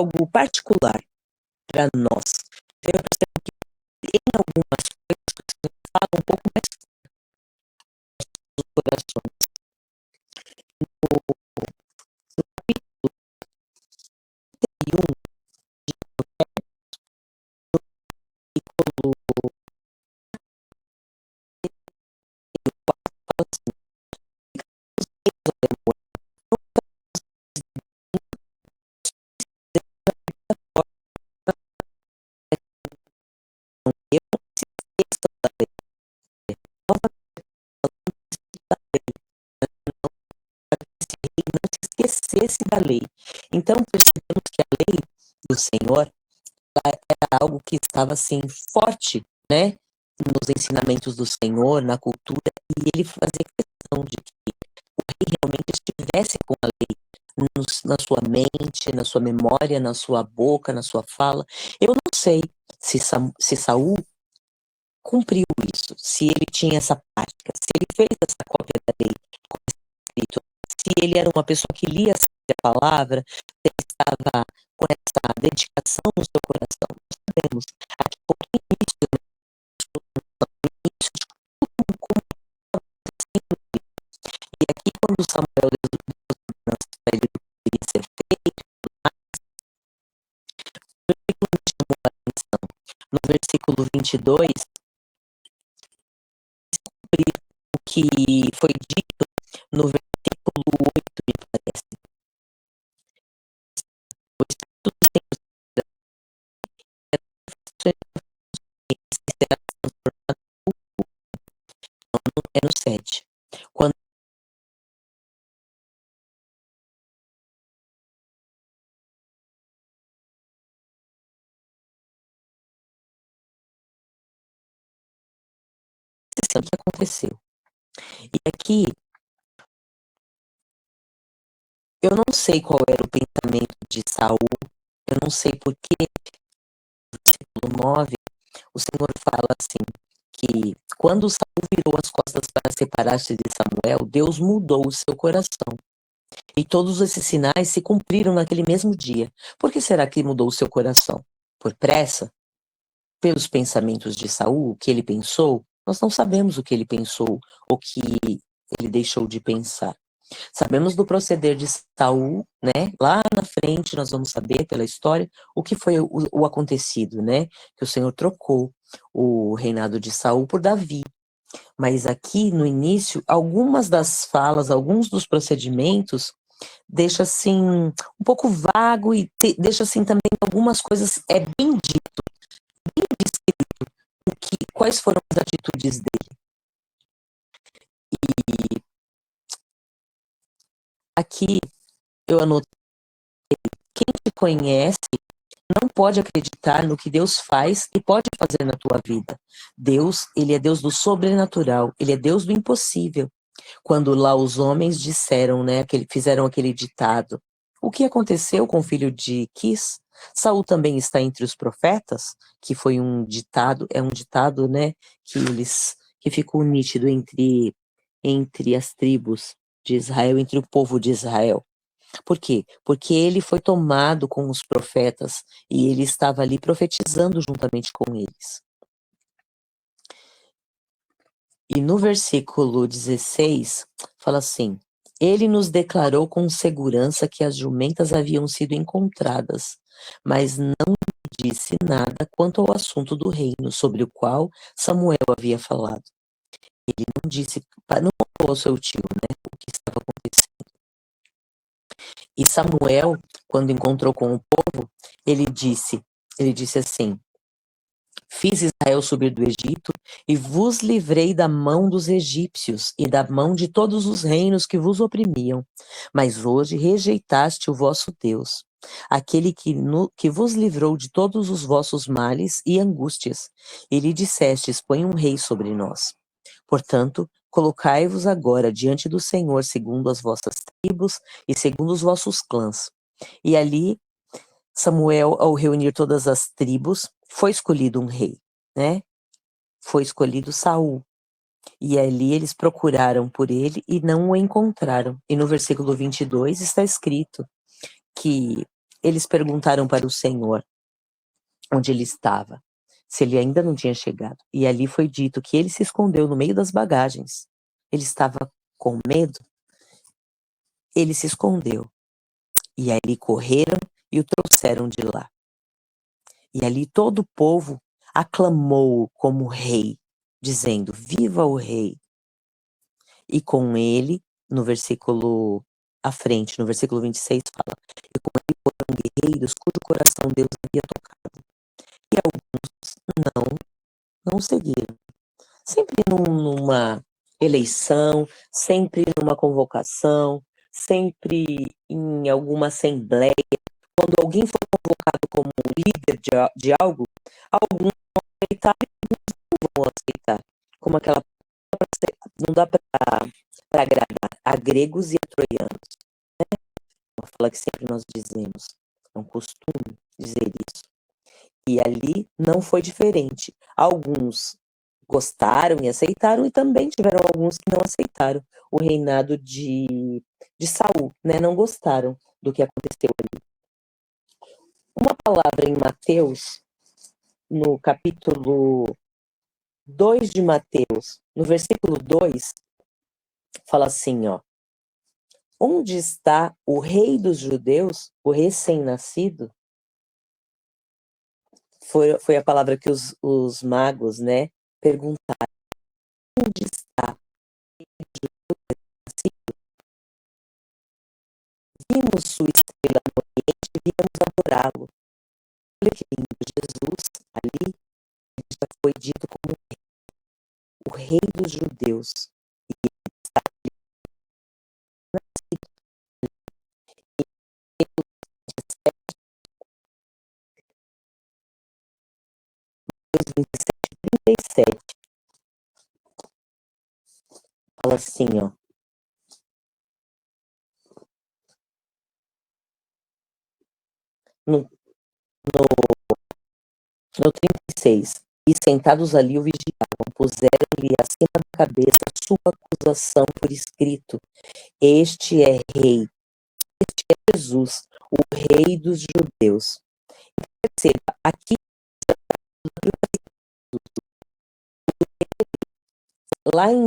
algo particular para nós. Então, eu percebo que em algumas coisas que você fala um pouco mais dos corações. No capítulo 31, versículo 4, fala assim: esquecesse da lei. Então, percebemos que a lei do Senhor era algo que estava assim forte, né, nos ensinamentos do Senhor, na cultura, e ele fazia questão de que o rei realmente estivesse com a lei na sua mente, na sua memória, na sua boca, na sua fala. Eu não sei se Saul cumpriu isso, se ele tinha essa prática, se ele fez essa cópia da lei como escrito, se ele era uma pessoa que lia a palavra, se ele estava com essa dedicação no seu coração. Nós sabemos aqui por início de como e aqui quando Samuel deu para ele do que deveria ser feito, no versículo 22, descobrir o que foi dito no versículo 8, me parece. Pois tudo é no 7. Quando o que aconteceu. E aqui, eu não sei qual era o pensamento de Saul, eu não sei porque, no versículo 9, o Senhor fala assim, que quando Saul virou as costas para separar-se de Samuel, Deus mudou o seu coração. E todos esses sinais se cumpriram naquele mesmo dia. Por que será que mudou o seu coração? Por pressa? Pelos pensamentos de Saul, o que ele pensou? Nós não sabemos o que ele pensou, o que ele deixou de pensar. Sabemos do proceder de Saul, né? Lá na frente nós vamos saber pela história o que foi o acontecido, né? Que o Senhor trocou o reinado de Saul por Davi. Mas aqui no início, algumas das falas, alguns dos procedimentos deixa assim um pouco vago e deixa assim também algumas coisas bem dito, bem descrito quais foram as atitudes dele. E aqui eu anotei: quem te conhece não pode acreditar no que Deus faz e pode fazer na tua vida. Deus, ele é Deus do sobrenatural, ele é Deus do impossível. Quando lá os homens disseram, né, fizeram aquele ditado, o que aconteceu com o filho de Quis? Saul também está entre os profetas, que foi um ditado, né, que ficou nítido entre as tribos de Israel, entre o povo de Israel. Por quê? Porque ele foi tomado com os profetas e ele estava ali profetizando juntamente com eles. E no versículo 16, fala assim: ele nos declarou com segurança que as jumentas haviam sido encontradas, mas não disse nada quanto ao assunto do reino sobre o qual Samuel havia falado. Ele não disse, não contou ao seu tio, né, o que estava acontecendo. E Samuel, quando encontrou com o povo, ele disse assim: fiz Israel subir do Egito e vos livrei da mão dos egípcios e da mão de todos os reinos que vos oprimiam. Mas hoje rejeitaste o vosso Deus, aquele que vos livrou de todos os vossos males e angústias. E lhe dissestes: põe um rei sobre nós. Portanto, colocai-vos agora diante do Senhor segundo as vossas tribos e segundo os vossos clãs. E ali Samuel, ao reunir todas as tribos, foi escolhido um rei, né? Foi escolhido Saul. E ali eles procuraram por ele e não o encontraram. E no versículo 22 está escrito que eles perguntaram para o Senhor onde ele estava, se ele ainda não tinha chegado. E ali foi dito que ele se escondeu no meio das bagagens. Ele estava com medo, ele se escondeu. E aí correram e o trouxeram de lá. E ali todo o povo aclamou-o como rei, dizendo: Viva o rei! E com ele, no versículo à frente, no versículo 26, fala: E com ele foram guerreiros cujo coração Deus havia tocado. E alguns não seguiram. Sempre numa eleição, sempre numa convocação, sempre em alguma assembleia, quando alguém for convocado como líder de algo, alguns vão aceitar e alguns não vão aceitar. Como aquela não dá para agradar a gregos e a troianos. Uma fala que sempre nós dizemos, é um costume dizer isso. E ali não foi diferente. Alguns gostaram e aceitaram, e também tiveram alguns que não aceitaram o reinado de Saul, né? Não gostaram do que aconteceu ali. Uma palavra em Mateus, no capítulo 2 de Mateus, no versículo 2, fala assim, ó: Onde está o rei dos judeus, o recém-nascido? Foi a palavra que os magos, né, perguntaram. Onde está o rei dos judeus recém-nascido? Vimos sua estrela no Oriente e viemos adorá-lo. Olha que lindo, Jesus, ali, já foi dito como o rei dos judeus. E ele está ali, nascido. Em 37, fala assim, ó. No, no 36. E sentados ali o vigiavam, puseram-lhe acima da cabeça a sua acusação por escrito: Este é rei, este é Jesus, o rei dos judeus. Perceba, aqui lá em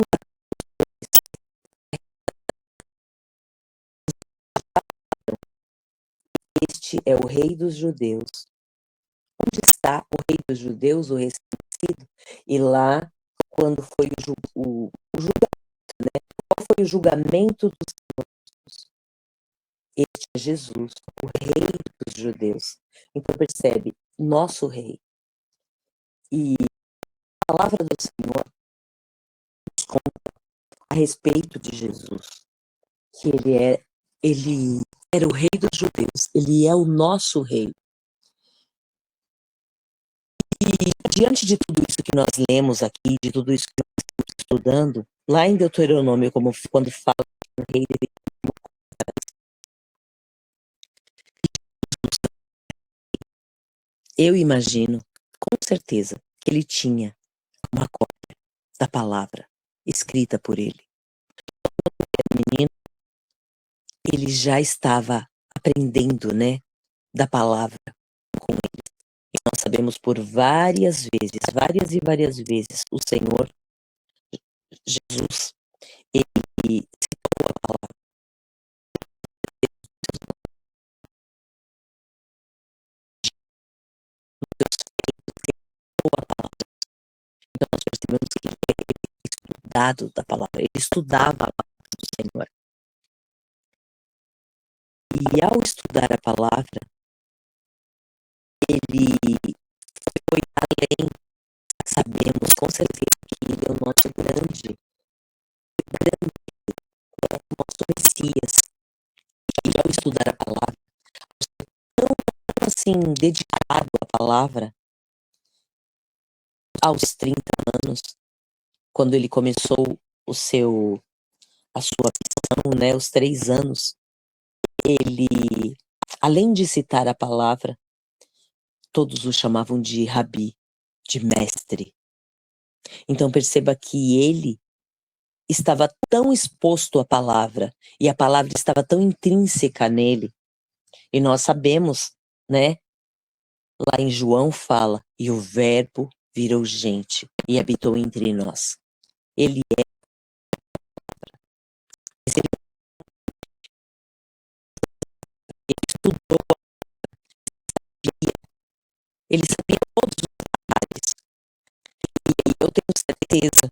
Este é o rei dos judeus. Onde está o rei dos judeus, o recém-nascido? E lá, quando foi o julgamento, né? Qual foi o julgamento dos santos? Este é Jesus, o rei dos judeus. Então percebe, nosso rei. E a palavra do Senhor nos conta a respeito de Jesus, que ele era o rei dos judeus, ele é o nosso rei. E diante de tudo isso que nós lemos aqui, de tudo isso que nós estamos estudando, lá em Deuteronômio, como quando fala que o rei deveria, eu imagino, com certeza, que ele tinha uma cópia da palavra escrita por ele. O menino, ele já estava aprendendo, né, da palavra com ele. E nós sabemos por várias e várias vezes, o Senhor Jesus, ele citou a palavra. Então nós percebemos que ele era estudado da palavra, ele estudava a palavra do Senhor. E ao estudar a palavra, ele foi além, sabemos com certeza que ele é o nosso grande, nosso Messias. E ao estudar a palavra, tão assim, dedicado à palavra, aos 30 anos, quando ele começou a sua missão, né, os 3 anos, ele, além de citar a palavra, todos o chamavam de rabi, de mestre. Então perceba que ele estava tão exposto à palavra, e a palavra estava tão intrínseca nele, E nós sabemos, né? Lá em João fala, e o verbo virou gente e habitou entre nós. Ele estudou, ele sabia todos os detalhes. E eu tenho certeza,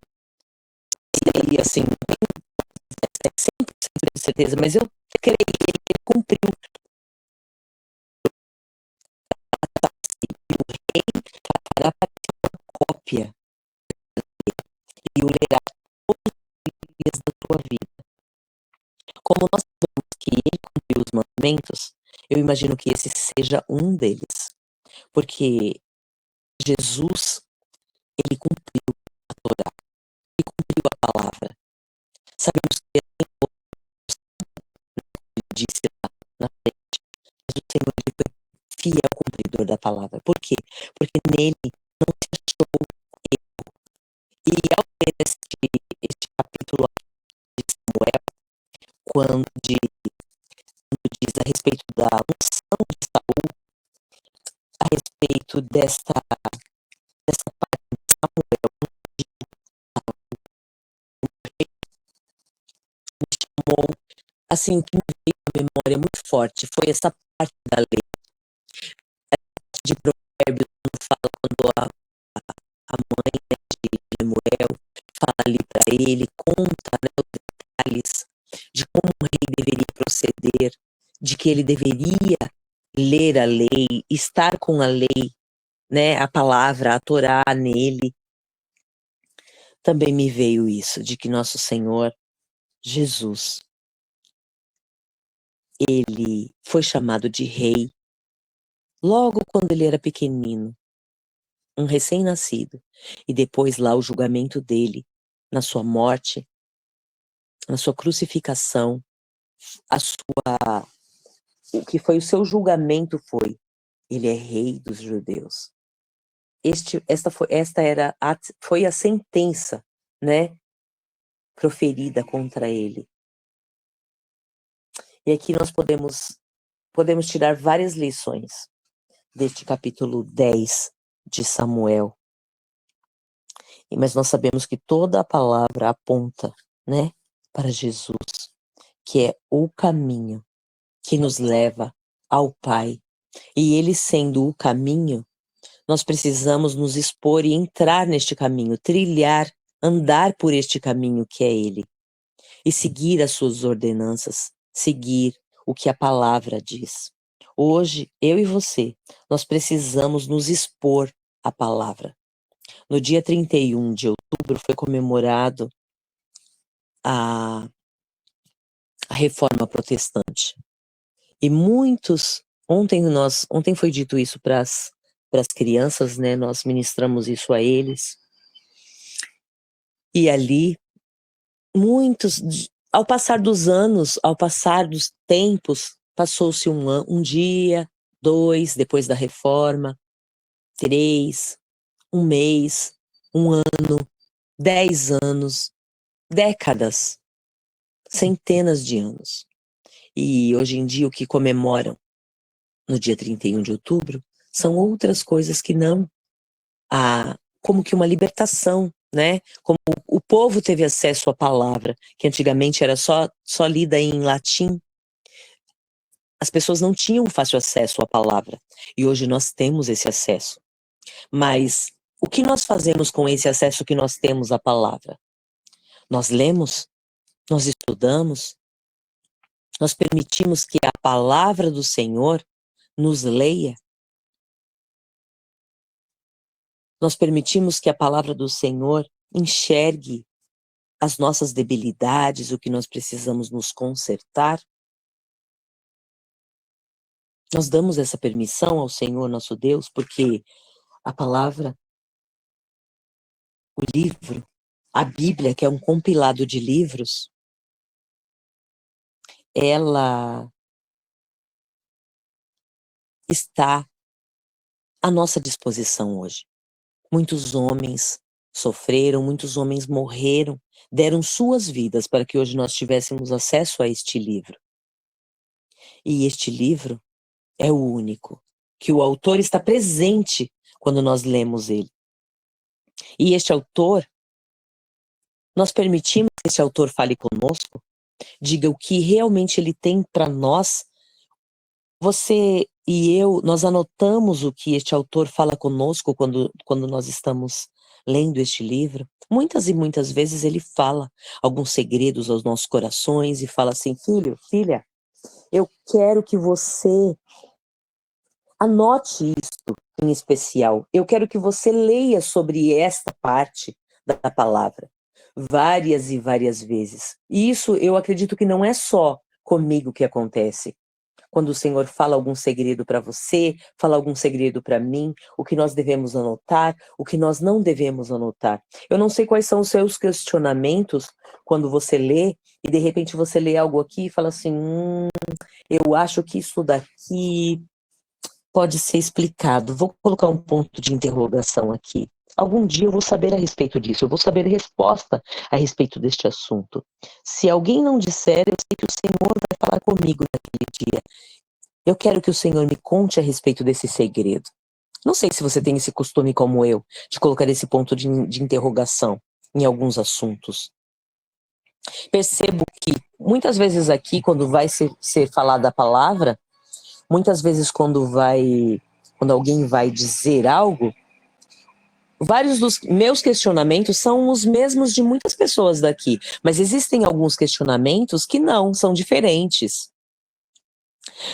e assim, não tenho 100% de certeza, mas eu creio que ele cumpriu o rei para a cópia e o lerá todos os dias da tua vida. Como nós sabemos que ele cumpriu os mandamentos, eu imagino que esse seja um deles. Porque Jesus, ele cumpriu a Torá, ele cumpriu a palavra. Sabemos que ele disse lá na frente, mas o Senhor ele foi fiel cumpridor da palavra. Por quê? Porque nele não se achou erro. E ao ler este capítulo de Samuel, quando diz a respeito da unção de Saul, a respeito dessa parte de Samuel, me chamou, assim, que me veio à memória muito forte, foi essa parte da lei, a parte de Provérbios, quando fala quando a mãe, né, de Lemuel fala ali para ele, conta, né, os detalhes de como o rei deveria proceder, de que ele deveria ler a lei, estar com a lei, né, a palavra, a Torá nele. Também me veio isso, de que nosso Senhor Jesus, ele foi chamado de rei logo quando ele era pequenino, um recém-nascido, e depois lá o julgamento dele, na sua morte, na sua crucificação, o que foi o seu julgamento foi, ele é rei dos judeus. Foi a sentença, né, proferida contra ele. E aqui nós podemos tirar várias lições deste capítulo 10 de Samuel. Mas nós sabemos que toda a palavra aponta, né, para Jesus, que é o caminho que nos leva ao Pai. E ele sendo o caminho, nós precisamos nos expor e entrar neste caminho, trilhar, andar por este caminho que é ele. E seguir as suas ordenanças, seguir o que a palavra diz. Hoje, eu e você, nós precisamos nos expor à palavra. No dia 31 de outubro foi comemorado a Reforma Protestante. E muitos, ontem foi dito isso para as crianças, né? Nós ministramos isso a eles. E ali, muitos, ao passar dos anos, ao passar dos tempos, passou-se um dia, 2, depois da reforma, 3, um mês, um ano, 10 anos, décadas, centenas de anos. E hoje em dia o que comemoram no dia 31 de outubro são outras coisas que não como que uma libertação, né? Como o povo teve acesso à palavra, que antigamente era só lida em latim. As pessoas não tinham fácil acesso à palavra. E hoje nós temos esse acesso. Mas o que nós fazemos com esse acesso que nós temos à palavra? Nós lemos? Nós estudamos? Nós permitimos que a palavra do Senhor nos leia? Nós permitimos que a palavra do Senhor enxergue as nossas debilidades, o que nós precisamos nos consertar? Nós damos essa permissão ao Senhor nosso Deus, porque a palavra, o livro, a Bíblia, que é um compilado de livros, ela está à nossa disposição hoje. Muitos homens sofreram, muitos homens morreram, deram suas vidas para que hoje nós tivéssemos acesso a este livro. E este livro é o único, que o autor está presente quando nós lemos ele. E este autor, nós permitimos que esse autor fale conosco, diga o que realmente ele tem para nós. Você e eu, nós anotamos o que este autor fala conosco quando nós estamos lendo este livro. Muitas e muitas vezes ele fala alguns segredos aos nossos corações e fala assim: filho, filha, eu quero que você anote isto em especial. Eu quero que você leia sobre esta parte da palavra várias e várias vezes. E isso eu acredito que não é só comigo que acontece. Quando o Senhor fala algum segredo para você, fala algum segredo para mim, o que nós devemos anotar, o que nós não devemos anotar. Eu não sei quais são os seus questionamentos quando você lê, e de repente você lê algo aqui e fala assim, eu acho que isso daqui pode ser explicado. Vou colocar um ponto de interrogação aqui. Algum dia eu vou saber a respeito disso, eu vou saber a resposta a respeito deste assunto. Se alguém não disser, eu sei que o Senhor vai falar comigo naquele dia. Eu quero que o Senhor me conte a respeito desse segredo. Não sei se você tem esse costume como eu, de colocar esse ponto de interrogação em alguns assuntos. Percebo que muitas vezes aqui, quando vai ser falada a palavra, muitas vezes quando alguém vai dizer algo, vários dos meus questionamentos são os mesmos de muitas pessoas daqui, mas existem alguns questionamentos que não, são diferentes.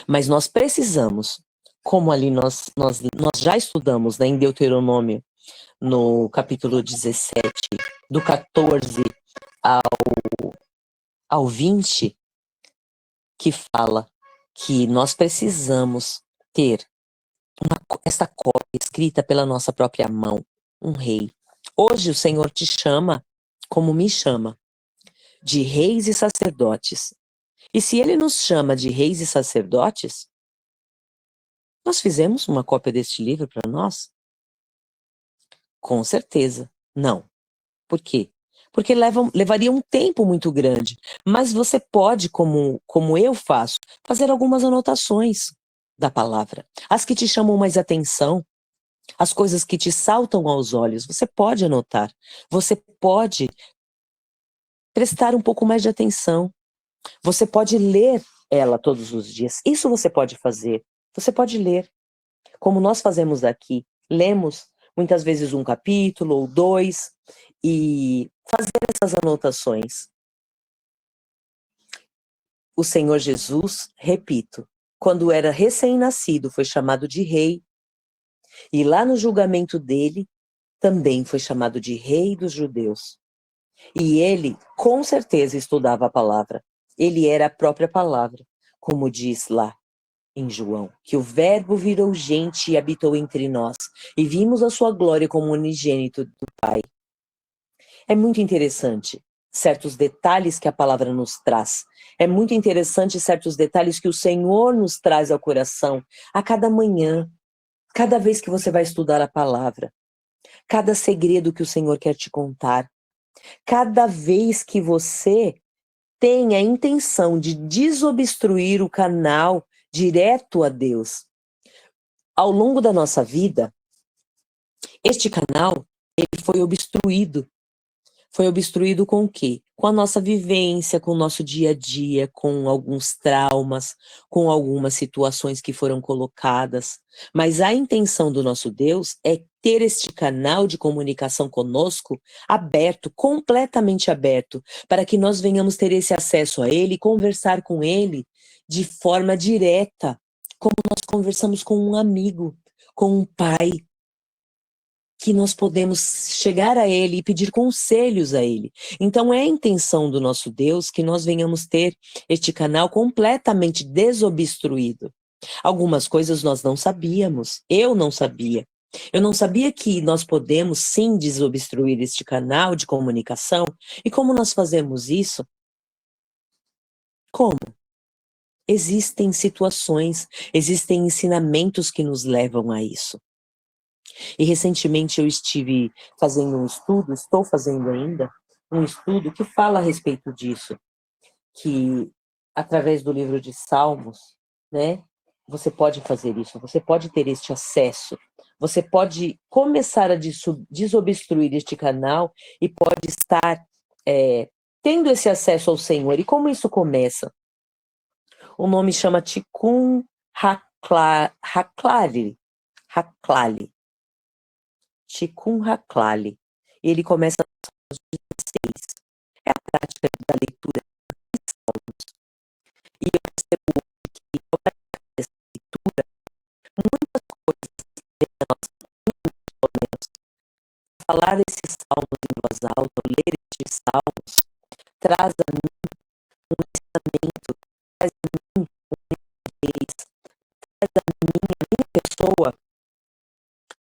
Mas nós precisamos, como ali nós já estudamos, né, em Deuteronômio, no capítulo 17, do 14 ao 20, que fala que nós precisamos ter essa cópia escrita pela nossa própria mão, um rei. Hoje o Senhor te chama, como me chama, de reis e sacerdotes. E se ele nos chama de reis e sacerdotes, nós fizemos uma cópia deste livro para nós? Com certeza, não. Por quê? Porque levaria um tempo muito grande. Mas você pode, como eu faço, fazer algumas anotações da palavra. As que te chamam mais atenção, as coisas que te saltam aos olhos, você pode anotar. Você pode prestar um pouco mais de atenção. Você pode ler ela todos os dias. Isso você pode fazer. Você pode ler. Como nós fazemos aqui. Lemos muitas vezes um capítulo ou dois e fazer essas anotações. O Senhor Jesus, repito, quando era recém-nascido, foi chamado de rei. E lá no julgamento dele, também foi chamado de rei dos judeus. E ele, com certeza, estudava a palavra. Ele era a própria palavra, como diz lá em João, que o verbo virou gente e habitou entre nós, e vimos a sua glória como unigênito do Pai. É muito interessante certos detalhes que a palavra nos traz. É muito interessante certos detalhes que o Senhor nos traz ao coração a cada manhã, cada vez que você vai estudar a palavra, cada segredo que o Senhor quer te contar, cada vez que você tem a intenção de desobstruir o canal direto a Deus. Ao longo da nossa vida, este canal ele foi obstruído. Foi obstruído com o quê? Com a nossa vivência, com o nosso dia a dia, com alguns traumas, com algumas situações que foram colocadas. Mas a intenção do nosso Deus é ter este canal de comunicação conosco aberto, completamente aberto, para que nós venhamos ter esse acesso a Ele, conversar com Ele de forma direta, como nós conversamos com um amigo, com um pai, que nós podemos chegar a Ele e pedir conselhos a Ele. Então é a intenção do nosso Deus que nós venhamos ter este canal completamente desobstruído. Algumas coisas nós não sabíamos, eu não sabia. Eu não sabia que nós podemos sim desobstruir este canal de comunicação. E como nós fazemos isso? Como? Existem situações, existem ensinamentos que nos levam a isso. E recentemente eu estive fazendo um estudo, estou fazendo ainda, um estudo que fala a respeito disso, que através do livro de Salmos, né, você pode fazer isso, você pode ter este acesso, você pode começar a desobstruir este canal e pode estar tendo esse acesso ao Senhor. E como isso começa? O nome chama Tikkun Haklali. Tikkun Haklali. E ele começa aos 16. É a prática da leitura de Salmos. E eu percebo que ao praticar essa leitura, muitas coisas da nossa vida, falar esses salmos em voz alta, ou ler esses salmos, traz a mim um ensinamento, traz a mim uma nitidez, traz a minha pessoa,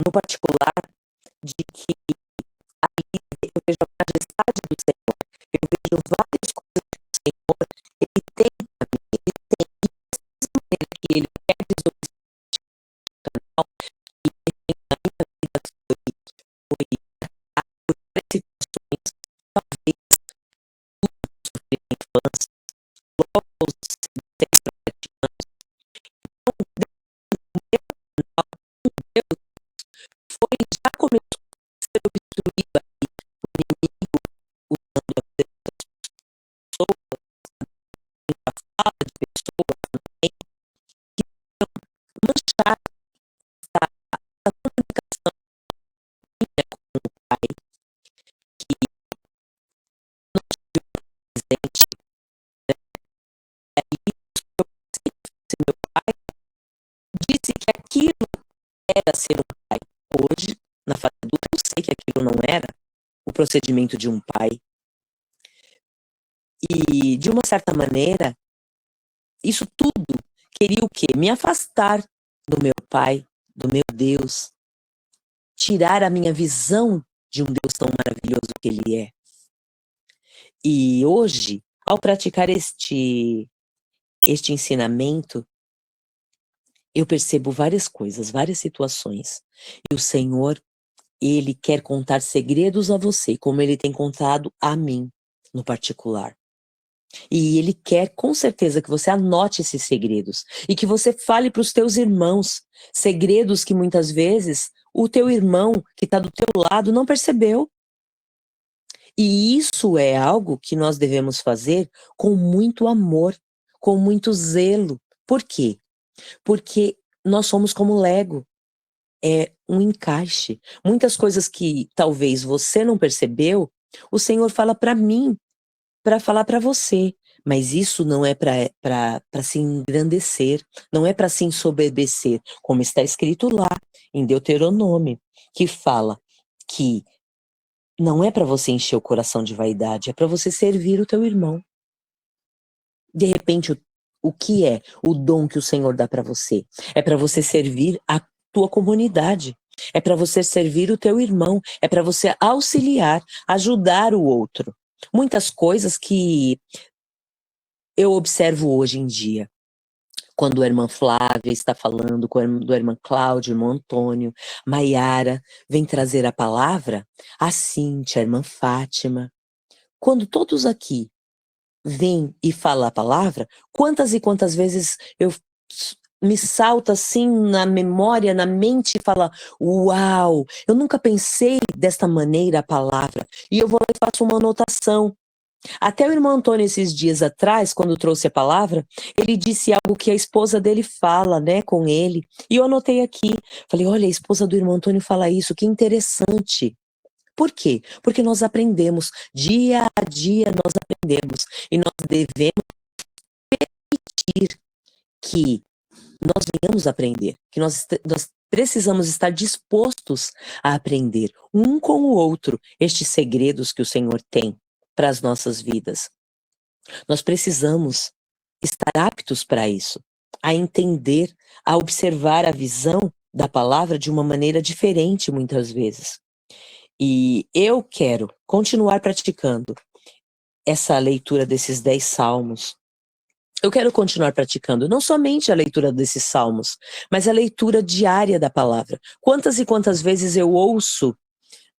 no particular, de que aí eu vejo a majestade do Senhor, eu vejo várias coisas que o Senhor, ele tem para mim, ele tem, e da maneira que ele quer desobstruir o canal, e ele na minha vida foi por várias situações, talvez sofri na infância, logo aos 6 para 7 anos. Então, Deus foi, já começou a ser obstruído aí, o inimigo usando a vida das pessoas, a fala de pessoas também, que vão manchar a comunicação minha com o pai, que não tive presente, né? Aí, se meu pai disse que aquilo era ser um pai. Hoje, na fase adulta, eu sei que aquilo não era o procedimento de um pai. E, de uma certa maneira, isso tudo queria o quê? Me afastar do meu pai, do meu Deus, tirar a minha visão de um Deus tão maravilhoso que ele é. E hoje, ao praticar este ensinamento, eu percebo várias coisas, várias situações. E o Senhor, ele quer contar segredos a você, como ele tem contado a mim, no particular. E ele quer, com certeza, que você anote esses segredos e que você fale para os teus irmãos, segredos que muitas vezes o teu irmão que está do teu lado não percebeu. E isso é algo que nós devemos fazer com muito amor, com muito zelo. Por quê? Porque nós somos como Lego. É um encaixe. Muitas coisas que talvez você não percebeu, o Senhor fala para mim, para falar para você. Mas isso não é para se engrandecer, não é para se ensoberbecer, como está escrito lá em Deuteronômio, que fala que não é para você encher o coração de vaidade, é para você servir o teu irmão. De repente, o que é o dom que o Senhor dá para você? É para você servir a tua comunidade. É para você servir o teu irmão. É para você auxiliar, ajudar o outro. Muitas coisas que eu observo hoje em dia. Quando a irmã Flávia está falando, quando a irmã Cláudia, o irmão Antônio, Maiara vem trazer a palavra, a Cíntia, a irmã Fátima. Quando todos aqui vêm e falam a palavra, quantas e quantas vezes eu me salta assim na memória, na mente e fala, uau, eu nunca pensei desta maneira a palavra. E eu vou lá e faço uma anotação. Até o irmão Antônio, esses dias atrás, quando trouxe a palavra, ele disse algo que a esposa dele fala, né, com ele. E eu anotei aqui. Falei, olha, a esposa do irmão Antônio fala isso, que interessante. Por quê? Porque nós aprendemos, dia a dia nós aprendemos. E nós devemos permitir que nós venhamos aprender, que nós precisamos estar dispostos a aprender um com o outro estes segredos que o Senhor tem para as nossas vidas. Nós precisamos estar aptos para isso, a entender, a observar a visão da palavra de uma maneira diferente muitas vezes. E eu quero continuar praticando essa leitura desses 10 salmos. Eu quero continuar praticando não somente a leitura desses salmos, mas a leitura diária da palavra. Quantas e quantas vezes eu ouço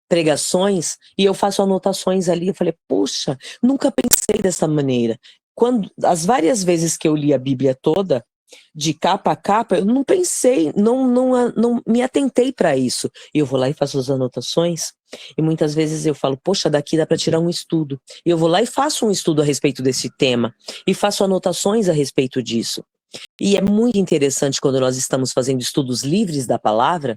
pregações e eu faço anotações ali, eu falei, puxa, nunca pensei dessa maneira. As várias vezes que eu li a Bíblia toda, de capa a capa, eu não pensei, não me atentei para isso. E eu vou lá e faço as anotações, e muitas vezes eu falo, poxa, daqui dá para tirar um estudo. E eu vou lá e faço um estudo a respeito desse tema, e faço anotações a respeito disso. E é muito interessante quando nós estamos fazendo estudos livres da palavra.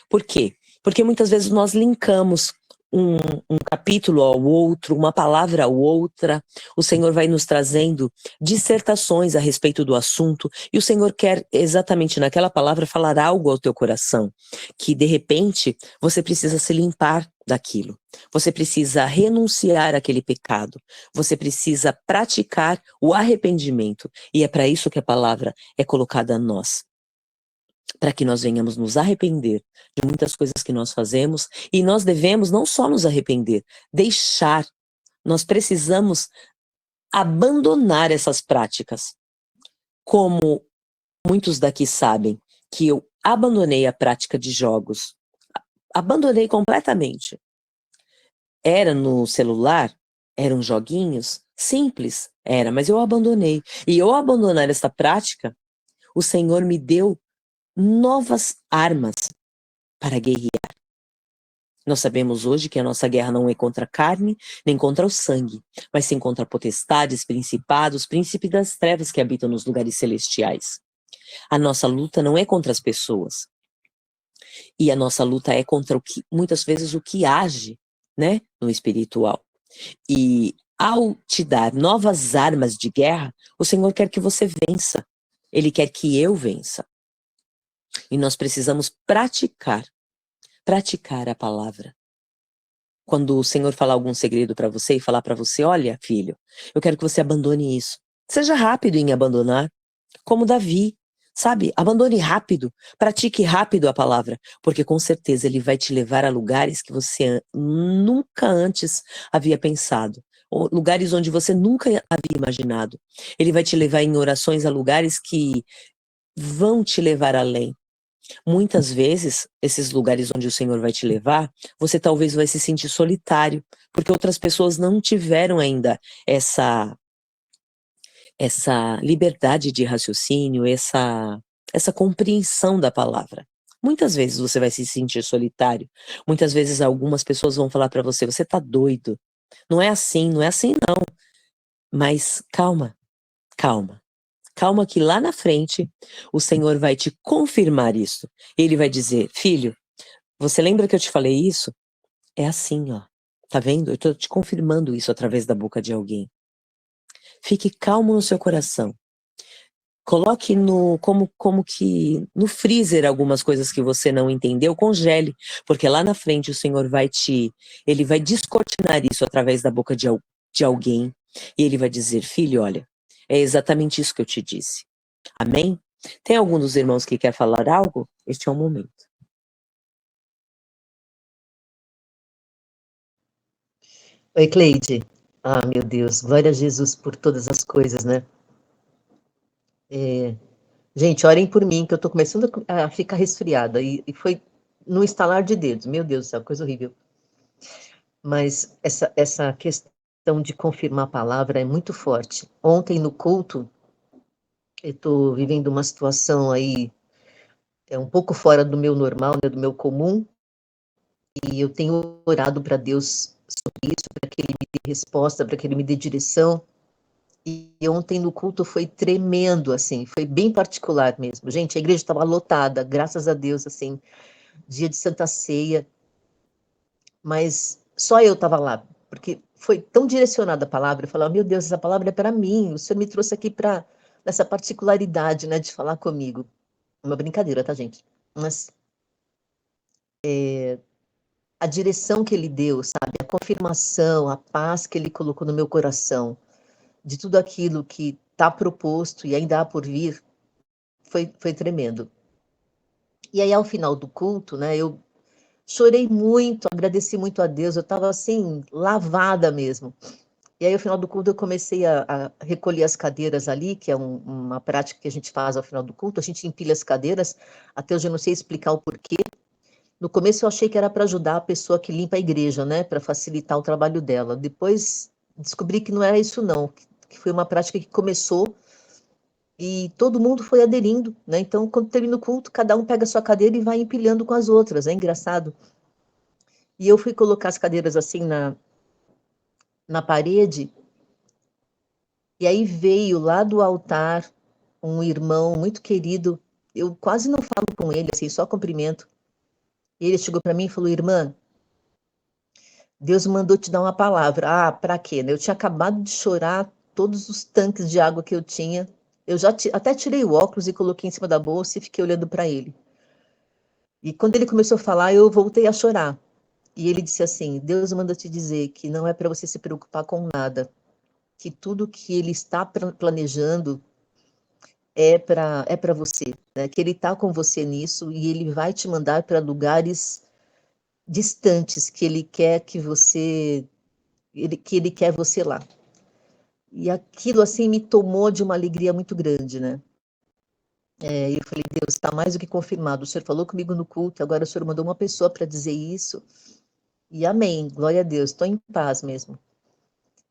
Por quê? Porque muitas vezes nós linkamos um capítulo ao outro, uma palavra à outra. O Senhor vai nos trazendo dissertações a respeito do assunto, e o Senhor quer exatamente naquela palavra falar algo ao teu coração, que de repente você precisa se limpar daquilo. Você precisa renunciar àquele pecado. Você precisa praticar o arrependimento. E é para isso que a palavra é colocada a nós, para que nós venhamos nos arrepender de muitas coisas que nós fazemos, e nós devemos não só nos arrepender, deixar, nós precisamos abandonar essas práticas. Como muitos daqui sabem, que eu abandonei a prática de jogos, abandonei completamente. Era no celular, eram joguinhos simples, era, mas eu abandonei. E eu abandonar essa prática, o Senhor me deu novas armas para guerrear. Nós sabemos hoje que a nossa guerra não é contra a carne, nem contra o sangue, mas sim contra potestades, principados, príncipes das trevas que habitam nos lugares celestiais. A nossa luta não é contra as pessoas. E a nossa luta é contra o que, muitas vezes, o que age, né, no espiritual. E ao te dar novas armas de guerra, o Senhor quer que você vença. Ele quer que eu vença. E nós precisamos praticar a palavra. Quando o Senhor falar algum segredo para você e falar para você, olha, filho, eu quero que você abandone isso. Seja rápido em abandonar, como Davi, sabe? Abandone rápido, pratique rápido a palavra, porque com certeza ele vai te levar a lugares que você nunca antes havia pensado, ou lugares onde você nunca havia imaginado. Ele vai te levar em orações a lugares que vão te levar além. Muitas vezes, esses lugares onde o Senhor vai te levar, você talvez vai se sentir solitário, porque outras pessoas não tiveram ainda essa liberdade de raciocínio, essa compreensão da palavra. Muitas vezes você vai se sentir solitário. Muitas vezes algumas pessoas vão falar para você, você tá doido. Não é assim não. Mas calma, calma. Calma que lá na frente o Senhor vai te confirmar isso. Ele vai dizer, filho, você lembra que eu te falei isso? É assim, ó. Tá vendo? Eu tô te confirmando isso através da boca de alguém. Fique calmo no seu coração. Coloque como que no freezer algumas coisas que você não entendeu, congele, porque lá na frente o Senhor ele vai descortinar isso através da boca de alguém, e ele vai dizer, filho, olha, é exatamente isso que eu te disse. Amém? Tem algum dos irmãos que quer falar algo? Este é o momento. Oi, Cleide. Ah, meu Deus, glória a Jesus por todas as coisas, né? Gente, orem por mim, que eu tô começando a ficar resfriada, e foi no estalar de dedos, meu Deus do céu, coisa horrível. Mas essa questão de confirmar a palavra é muito forte. Ontem no culto, eu tô vivendo uma situação aí, um pouco fora do meu normal, né, do meu comum, e eu tenho orado para Deus sobre isso, para que Ele me dê resposta, para que Ele me dê direção. E ontem no culto foi tremendo, assim, foi bem particular mesmo. Gente, a igreja estava lotada, graças a Deus, assim, dia de Santa Ceia, mas só eu estava lá, porque foi tão direcionada a palavra, eu falava, meu Deus, essa palavra é para mim, o Senhor me trouxe aqui para essa particularidade, né, de falar comigo. Uma brincadeira, tá, gente? Mas a direção que Ele deu, sabe, a confirmação, a paz que Ele colocou no meu coração, de tudo aquilo que está proposto e ainda há por vir, foi tremendo. E aí, ao final do culto, né, eu chorei muito, agradeci muito a Deus, eu estava assim, lavada mesmo. E aí, ao final do culto, eu comecei a recolher as cadeiras ali, que é uma prática que a gente faz ao final do culto, a gente empilha as cadeiras, até hoje eu não sei explicar o porquê. No começo eu achei que era para ajudar a pessoa que limpa a igreja, né, para facilitar o trabalho dela. Depois descobri que não era isso não, que foi uma prática que começou E todo mundo foi aderindo, né? Então, quando termina o culto, cada um pega a sua cadeira e vai empilhando com as outras, é engraçado. E eu fui colocar as cadeiras assim na parede, e aí veio lá do altar um irmão muito querido, eu quase não falo com ele, assim, só cumprimento. E ele chegou para mim e falou: irmã, Deus mandou te dar uma palavra. Ah, para quê? Né? Eu tinha acabado de chorar todos os tanques de água que eu tinha. Eu já até tirei o óculos e coloquei em cima da bolsa e fiquei olhando para ele. E quando ele começou a falar, eu voltei a chorar. E ele disse assim: Deus manda te dizer que não é para você se preocupar com nada, que tudo que ele está planejando é para você, né? Que ele está com você nisso e ele vai te mandar para lugares distantes que ele quer que você, que ele quer você lá. E aquilo assim me tomou de uma alegria muito grande, né? Eu falei: Deus, está mais do que confirmado. O Senhor falou comigo no culto, agora o Senhor mandou uma pessoa para dizer isso. E amém, glória a Deus, estou em paz mesmo.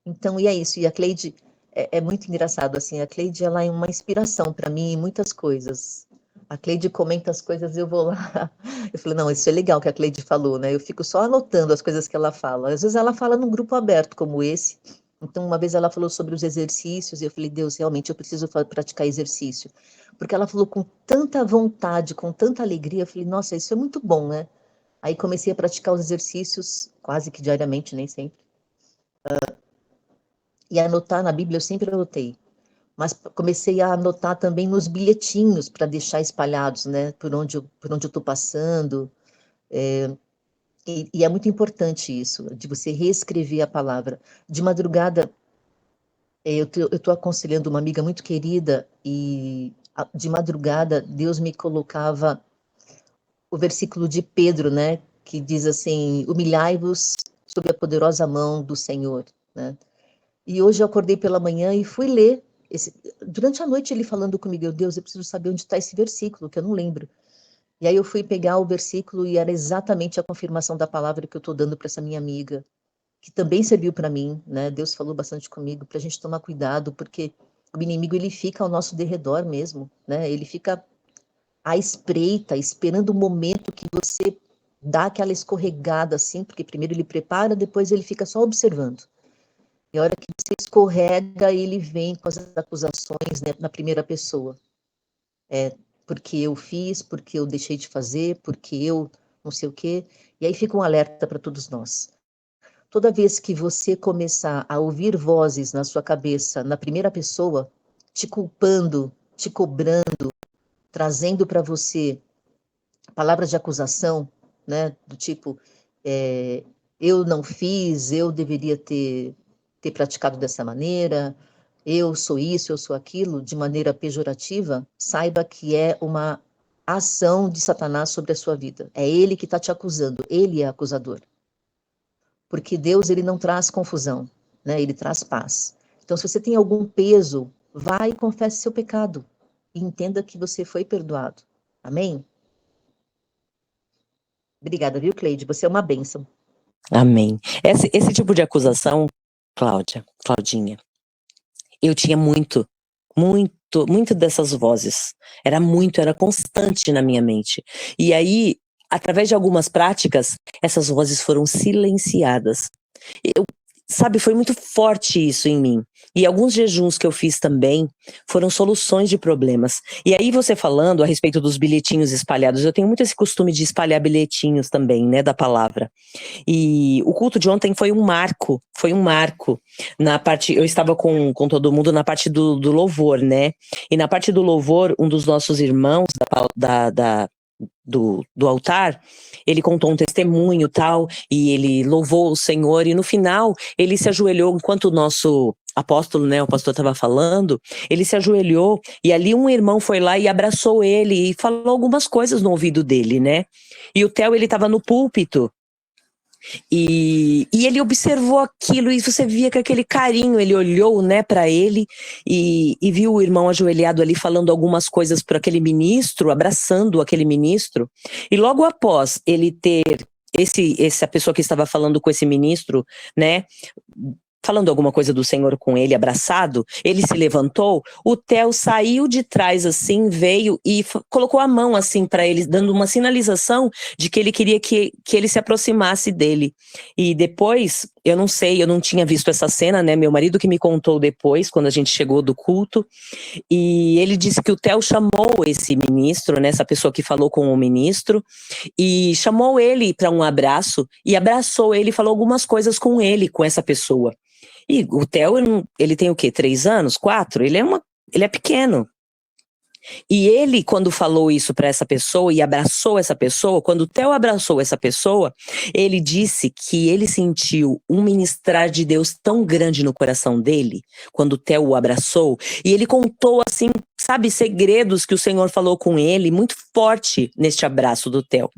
Então, e é isso. E a Cleide é muito engraçado, assim, a Cleide, ela é uma inspiração para mim em muitas coisas. A Cleide comenta as coisas, eu vou lá. Eu falei: não, isso é legal que a Cleide falou, né? Eu fico só anotando as coisas que ela fala. Às vezes ela fala num grupo aberto como esse. Então, uma vez ela falou sobre os exercícios, e eu falei: Deus, realmente eu preciso praticar exercício. Porque ela falou com tanta vontade, com tanta alegria. Eu falei: nossa, isso é muito bom, né? Aí comecei a praticar os exercícios quase que diariamente, nem sempre. E anotar na Bíblia eu sempre anotei. Mas comecei a anotar também nos bilhetinhos para deixar espalhados, né? Por onde eu estou passando. E é muito importante isso, de você reescrever a palavra. De madrugada, eu estou aconselhando uma amiga muito querida e de madrugada Deus me colocava o versículo de Pedro, né? Que diz assim: humilhai-vos sob a poderosa mão do Senhor, né? E hoje eu acordei pela manhã e fui ler. Durante a noite ele falando comigo: Deus, eu preciso saber onde está esse versículo, que eu não lembro. E aí eu fui pegar o versículo e era exatamente a confirmação da palavra que eu estou dando para essa minha amiga, que também serviu para mim, né? Deus falou bastante comigo para a gente tomar cuidado, porque o inimigo ele fica ao nosso derredor mesmo, né? Ele fica à espreita, esperando o momento que você dá aquela escorregada assim, porque primeiro ele prepara, depois ele fica só observando. E a hora que você escorrega, ele vem com as acusações, né, na primeira pessoa. Porque eu fiz, porque eu deixei de fazer, porque eu não sei o quê. E aí fica um alerta para todos nós. Toda vez que você começar a ouvir vozes na sua cabeça, na primeira pessoa, te culpando, te cobrando, trazendo para você palavras de acusação, né, do tipo, é, eu não fiz, eu deveria ter praticado dessa maneira, eu sou isso, eu sou aquilo, de maneira pejorativa, saiba que é uma ação de Satanás sobre a sua vida. É ele que está te acusando, ele é acusador. Porque Deus, ele não traz confusão, né? Ele traz paz. Então, se você tem algum peso, vá e confesse seu pecado e entenda que você foi perdoado. Amém? Obrigada, viu, Cleide? Você é uma bênção. Amém. Esse tipo de acusação, Claudinha, eu tinha muito dessas vozes. Era constante na minha mente. E aí, através de algumas práticas, essas vozes foram silenciadas. Sabe, foi muito forte isso em mim. E alguns jejuns que eu fiz também foram soluções de problemas. E aí você falando a respeito dos bilhetinhos espalhados, eu tenho muito esse costume de espalhar bilhetinhos também, né, da palavra. E o culto de ontem foi um marco na parte, eu estava com todo mundo na parte do louvor, né? E na parte do louvor, um dos nossos irmãos do altar, ele contou um testemunho tal, e ele louvou o Senhor, e no final ele se ajoelhou, enquanto o nosso apóstolo, né, o pastor estava falando, ele se ajoelhou, e ali um irmão foi lá e abraçou ele, e falou algumas coisas no ouvido dele, né, e o Theo, ele estava no púlpito, e ele observou aquilo, e você via que aquele carinho, ele olhou, né, para ele, e viu o irmão ajoelhado ali falando algumas coisas para aquele ministro, abraçando aquele ministro, e logo após ele ter essa pessoa que estava falando com esse ministro, né, falando alguma coisa do Senhor com ele, abraçado, ele se levantou, o Theo saiu de trás assim, veio e colocou a mão assim para ele, dando uma sinalização de que ele queria que ele se aproximasse dele. E depois, eu não sei, eu não tinha visto essa cena, né? Meu marido que me contou depois, quando a gente chegou do culto, e ele disse que o Theo chamou esse ministro, né, essa pessoa que falou com o ministro, e chamou ele para um abraço, e abraçou ele, falou algumas coisas com ele, com essa pessoa. E o Theo, ele tem o quê? 3 anos? 4? Ele é pequeno. E ele, quando falou isso para essa pessoa e abraçou essa pessoa, quando o Theo abraçou essa pessoa, ele disse que ele sentiu um ministrar de Deus tão grande no coração dele, quando o Theo o abraçou, e ele contou, assim, sabe, segredos que o Senhor falou com ele, muito forte neste abraço do Theo.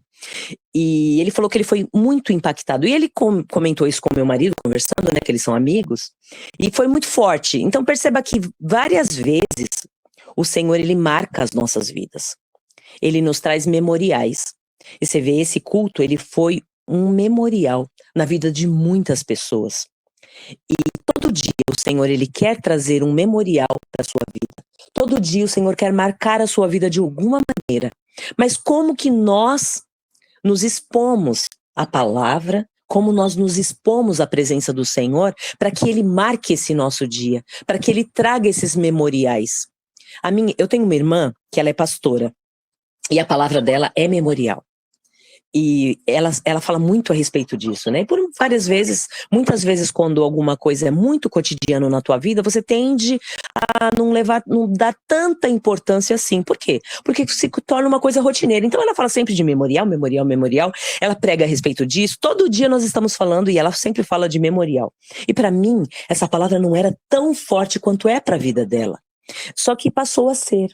E ele falou que ele foi muito impactado. E ele comentou isso com meu marido, conversando, né, que eles são amigos, e foi muito forte. Então perceba que várias vezes o Senhor, ele marca as nossas vidas. Ele nos traz memoriais. E você vê, esse culto, ele foi um memorial na vida de muitas pessoas. E todo dia o Senhor, ele quer trazer um memorial para a sua vida. Todo dia o Senhor quer marcar a sua vida de alguma maneira. Mas como que nós nos expomos à palavra, como nós nos expomos à presença do Senhor, para que Ele marque esse nosso dia, para que Ele traga esses memoriais. Eu tenho uma irmã que ela é pastora, e a palavra dela é memorial. E ela fala muito a respeito disso, né? E por muitas vezes, quando alguma coisa é muito cotidiano na tua vida, você tende a não dar tanta importância assim. Por quê? Porque se torna uma coisa rotineira. Então ela fala sempre de memorial, memorial, memorial. Ela prega a respeito disso. Todo dia nós estamos falando e ela sempre fala de memorial. E para mim, essa palavra não era tão forte quanto é para a vida dela. Só que passou a ser.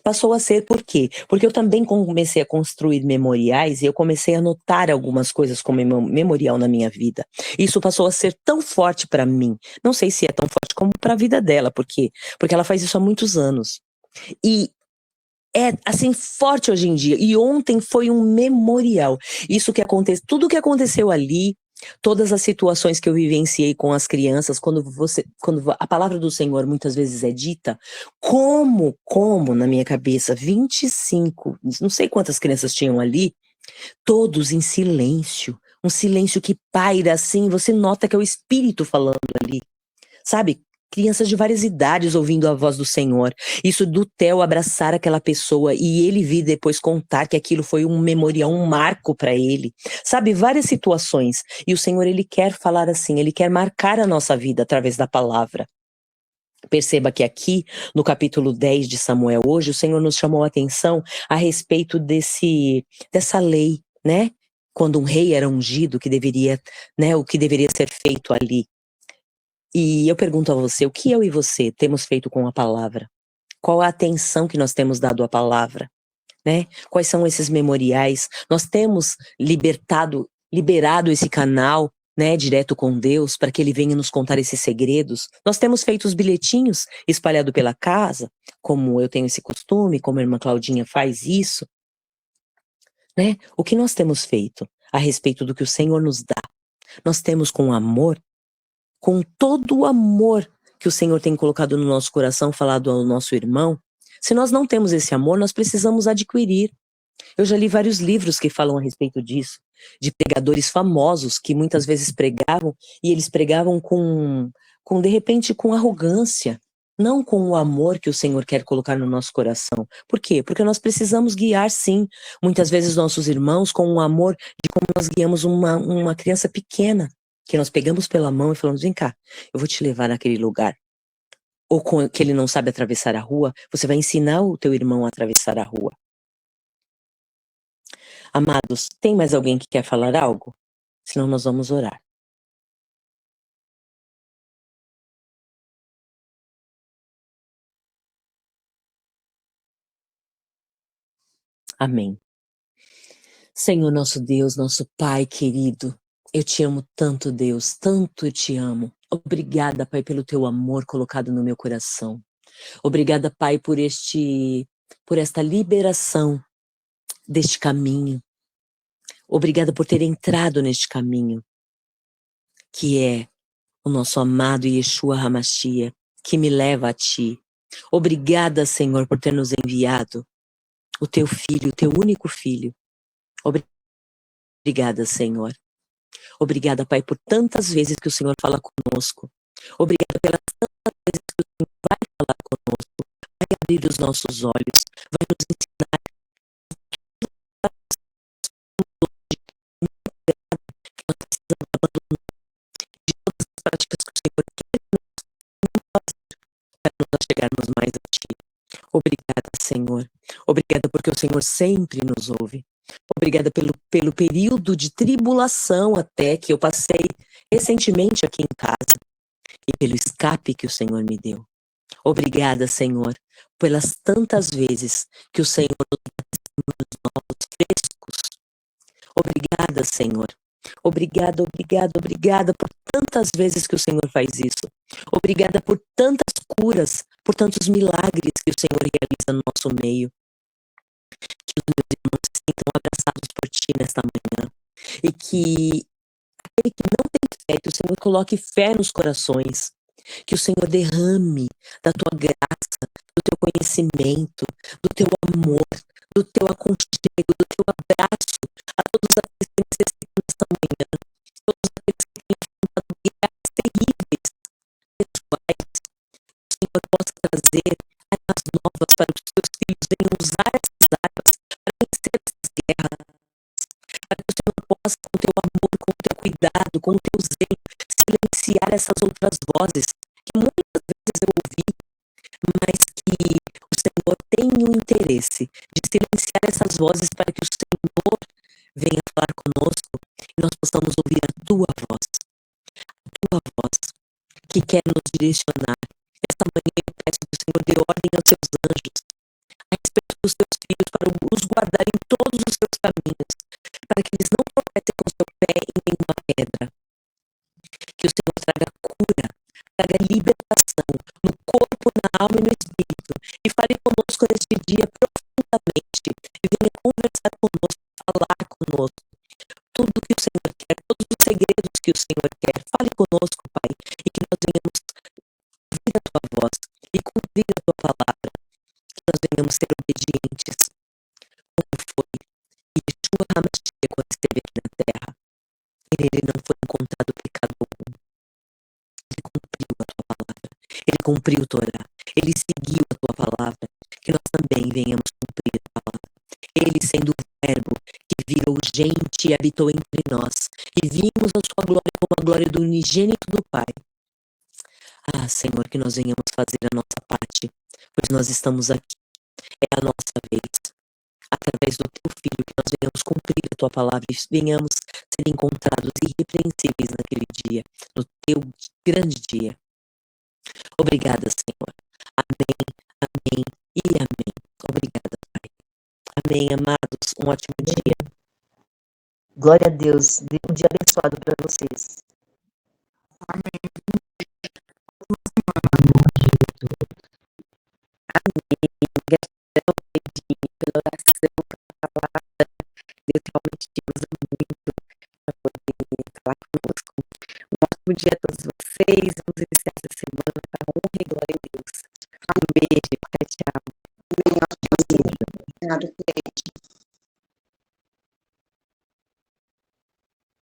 Passou a ser por quê? Porque eu também comecei a construir memoriais e eu comecei a notar algumas coisas como memorial na minha vida. Isso passou a ser tão forte para mim. Não sei se é tão forte como para a vida dela, por quê? Porque ela faz isso há muitos anos. E é assim forte hoje em dia. E ontem foi um memorial. Isso que aconteceu, tudo que aconteceu ali, todas as situações que eu vivenciei com as crianças, quando a palavra do Senhor muitas vezes é dita, como na minha cabeça, 25, não sei quantas crianças tinham ali, todos em silêncio, um silêncio que paira assim, você nota que é o Espírito falando ali, sabe? Crianças de várias idades ouvindo a voz do Senhor. Isso do Theo abraçar aquela pessoa e ele vir depois contar que aquilo foi um memorial, um marco para ele. Sabe, várias situações. E o Senhor, ele quer falar assim, ele quer marcar a nossa vida através da palavra. Perceba que aqui, no capítulo 10 de Samuel, hoje, o Senhor nos chamou a atenção a respeito dessa lei, né? Quando um rei era ungido, que deveria, né, o que deveria ser feito ali. E eu pergunto a você, o que eu e você temos feito com a palavra? Qual a atenção que nós temos dado à palavra? Né? Quais são esses memoriais? Nós temos liberado esse canal, né, direto com Deus, para que Ele venha nos contar esses segredos. Nós temos feito os bilhetinhos espalhados pela casa, como eu tenho esse costume, como a irmã Claudinha faz isso. Né? O que nós temos feito a respeito do que o Senhor nos dá? Nós temos com amor, com todo o amor que o Senhor tem colocado no nosso coração, falado ao nosso irmão. Se nós não temos esse amor, nós precisamos adquirir. Eu já li vários livros que falam a respeito disso, de pregadores famosos que muitas vezes pregavam, e eles pregavam de repente, com arrogância, não com o amor que o Senhor quer colocar no nosso coração. Por quê? Porque nós precisamos guiar, sim, muitas vezes nossos irmãos com o amor de como nós guiamos uma criança pequena, que nós pegamos pela mão e falamos, vem cá, eu vou te levar naquele lugar. Ou que ele não sabe atravessar a rua, você vai ensinar o teu irmão a atravessar a rua. Amados, tem mais alguém que quer falar algo? Senão nós vamos orar. Amém. Senhor nosso Deus, nosso Pai querido, eu te amo tanto, Deus, tanto eu te amo. Obrigada, Pai, pelo teu amor colocado no meu coração. Obrigada, Pai, por esta liberação deste caminho. Obrigada por ter entrado neste caminho, que é o nosso amado Yeshua HaMashiach, que me leva a ti. Obrigada, Senhor, por ter nos enviado o teu filho, o teu único filho. Obrigada, Senhor. Obrigada, Pai, por tantas vezes que o Senhor fala conosco. Obrigada pelas tantas vezes que o Senhor vai falar conosco, vai abrir os nossos olhos, vai nos ensinar que nós precisamos abandonar de todas as práticas que o Senhor quer para nós chegarmos mais a Ti. Obrigada, Senhor. Obrigada porque o Senhor sempre nos ouve. Obrigada pelo período de tribulação até que eu passei recentemente aqui em casa e pelo escape que o Senhor me deu. Obrigada, Senhor, pelas tantas vezes que o Senhor nos dá testemunhos novos, frescos. Obrigada, Senhor. Obrigada, obrigada, obrigada por tantas vezes que o Senhor faz isso. Obrigada por tantas curas, por tantos milagres que o Senhor realiza no nosso meio. Que os meus irmãos se sintam abraçados por Ti nesta manhã. E que aquele que não tem fé, que o Senhor coloque fé nos corações. Que o Senhor derrame da Tua graça, do Teu conhecimento, do Teu amor, do Teu aconchego, do Teu abraço a todos aqueles que necessitam nesta manhã, todos aqueles que têm enfrentado guerras terríveis, pessoais. Que o Senhor possa trazer armas novas para que os Teus filhos venham usar essas armas para vencer essas guerras, para que o Senhor possa, com o Teu amor, com o Teu cuidado, com o Teu zelo, silenciar essas outras vozes que muitas vezes eu ouvi, mas que o Senhor tem o interesse de silenciar essas vozes para que o Senhor venha falar conosco e nós possamos ouvir a Tua voz que quer nos direcionar. Esta manhã eu peço que o Senhor dê ordem aos Seus anjos a respeito dos Teus filhos para os guardar em todos os seus caminhos, para que eles não tropecem com o seu pé em nenhuma pedra. Que o Senhor traga cura, traga libertação no corpo, na alma e no espírito. E fale conosco neste dia profundamente. E venha conversar conosco, falar conosco. Tudo o que o Senhor quer, todos os segredos que o Senhor quer. Fale conosco, Pai. E que nós venhamos ouvir a Tua voz e cumprir a Tua palavra. Que nós venhamos ser obedientes. Como foi Yeshua HaMashiach quando esteve aqui na terra. E nele não foi encontrado pecado algum. Ele cumpriu a Tua palavra. Ele cumpriu a Torá. Ele seguiu a Tua palavra. Que nós também venhamos cumprir a palavra. Ele, sendo o Verbo que virou gente e habitou entre nós, e vimos a Sua glória como a glória do unigênito do Pai. Ah, Senhor, que nós venhamos fazer a nossa parte, pois nós estamos aqui. É a nossa vez. Através do Teu Filho, que nós venhamos cumprir a Tua palavra e venhamos ser encontrados irrepreensíveis naquele dia, no Teu grande dia. Obrigada, Senhor. Amém, amém e amém. Obrigada, Pai. Amém, amados. Um ótimo dia. Glória a Deus. Um dia abençoado para vocês. Amém. Gratidão, Pedrinho, pela oração, pela palavra. Deus realmente te usa muito para poder falar conosco. Um ótimo dia a todos vocês. Vamos iniciar essa semana para a honra e glória de Deus. Um beijo.